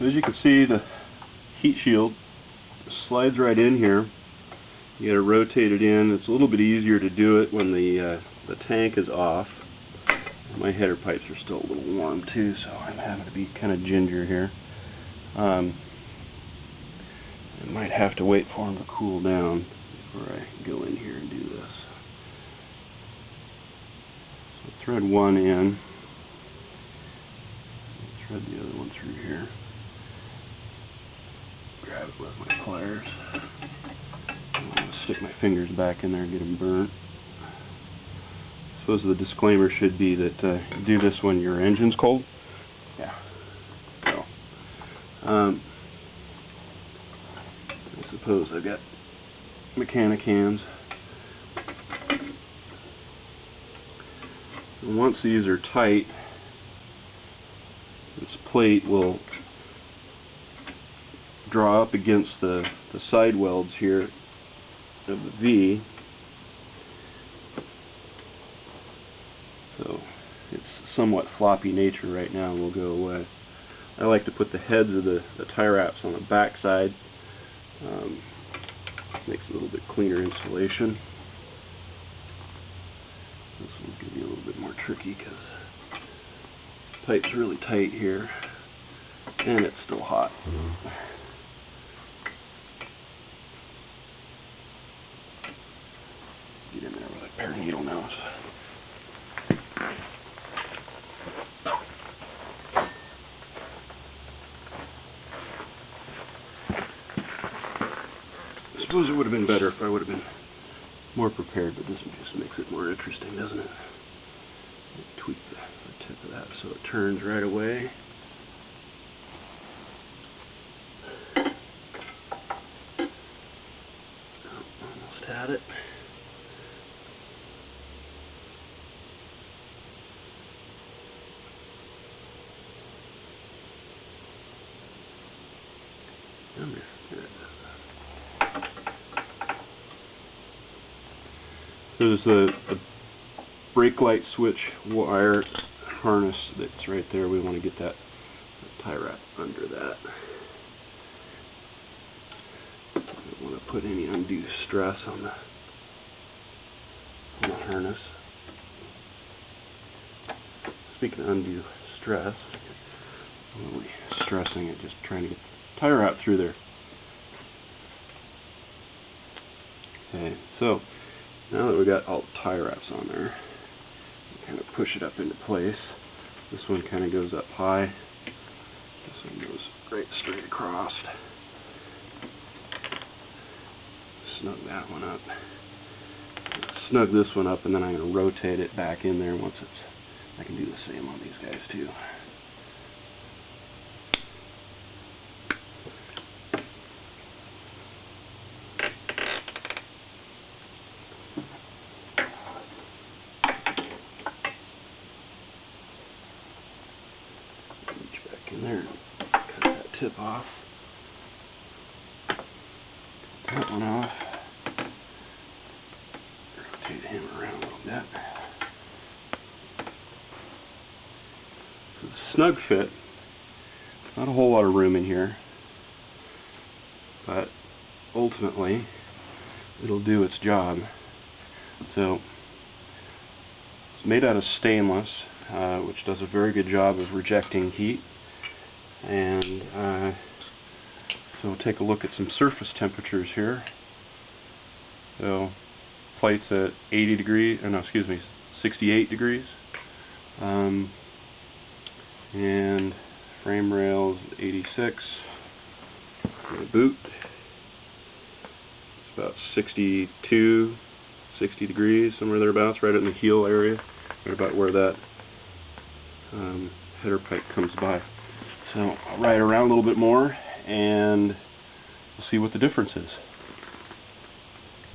So as you can see, the heat shield slides right in here. You got to rotate it in. It's a little bit easier to do it when the tank is off. My header pipes are still a little warm too, so I'm having to be kind of ginger here. I might have to wait for them to cool down before I go in here and do this. So thread one in, thread the other one through here. Grab it with my pliers. I'm going to stick my fingers back in there and get them burnt. I suppose the disclaimer should be that you do this when your engine's cold. Yeah. So, I suppose I've got mechanic hands. And once these are tight, this plate will draw up against the side welds here of the V. So it's somewhat floppy nature right now and will go away. I like to put the heads of the tie wraps on the back side. Makes it a little bit cleaner installation. This one's going to be a little bit more tricky because the pipe's really tight here and it's still hot. Get in there with a pair of needle nose. I suppose it would have been better if I would have been more prepared, but this just makes it more interesting, doesn't it? Tweak the tip of that so it turns right away. Oh, almost had it. There's a brake light switch wire harness that's right there. We want to get that tie wrap under that. Don't want to put any undue stress on the harness. Speaking of undue stress, I'm not really stressing it, just trying to get the tie wrap through there. Okay, so now that we've got all the tie wraps on there, kind of push it up into place. This one kind of goes up high. This one goes right straight across. Snug that one up. Snug this one up, and then I'm going to rotate it back in there once it's. I can do the same on these guys too. In there, cut that tip off, that one off, rotate him around a little bit. So the snug fit, not a whole lot of room in here, but ultimately it'll do its job. So it's made out of stainless, which does a very good job of rejecting heat. And so we'll take a look at some surface temperatures here. So plates at 80 degrees, no, excuse me, 68 degrees, and frame rails 86. The boot, it's about 62, 60 degrees, somewhere thereabouts, right in the heel area, right about where that header pipe comes by. So I'll ride around a little bit more and we'll see what the difference is.